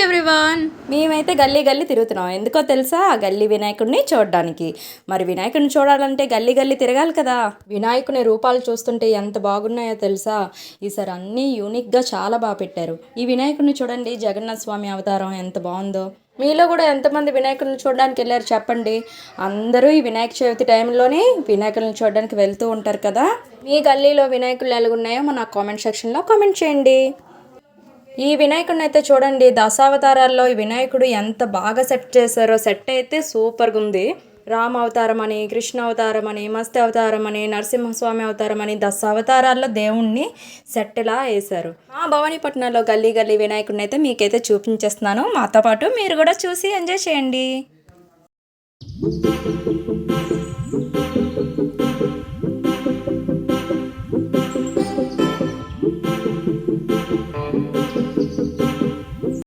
Everyone, మేమైతే గల్లీ గల్లీ తిరుగుతున్నాం. ఎందుకో తెలుసా? గల్లీ వినాయకుడిని చూడడానికి. మరి వినాయకుడిని చూడాలంటే గల్లీ గల్లీ తిరగాలి కదా. వినాయకుని రూపాలు చూస్తుంటే ఎంత బాగున్నాయో తెలుసా? ఈసారి అన్నీ యూనిక్గా చాలా బాగా పెట్టారు. ఈ వినాయకుడిని చూడండి, జగన్నాథ స్వామి అవతారం ఎంత బాగుందో. మీలో కూడా ఎంతమంది వినాయకుడిని చూడడానికి వెళ్ళారు చెప్పండి. అందరూ ఈ వినాయక చవితి టైంలోనే వినాయకుడిని చూడడానికి వెళ్తూ ఉంటారు కదా. మీ గల్లీలో వినాయకులు ఎలాగున్నాయో మన కామెంట్ సెక్షన్లో కామెంట్ చేయండి. ఈ వినాయకుడిని అయితే చూడండి, దశావతారాల్లో ఈ వినాయకుడు ఎంత బాగా సెట్ చేశారో. సెట్ అయితే సూపర్గా ఉంది. రామ అవతారం అని, కృష్ణ అవతారం అని, మత్స్య అవతారం అని, నరసింహస్వామి అవతారం అని దశావతారాల్లో దేవుణ్ణి సెట్లా వేశారు. మా భవానీపట్నంలో గల్లీ గల్లీ వినాయకుడిని అయితే మీకైతే చూపించేస్తున్నాను. మాతో పాటు మీరు కూడా చూసి ఎంజాయ్ చేయండి.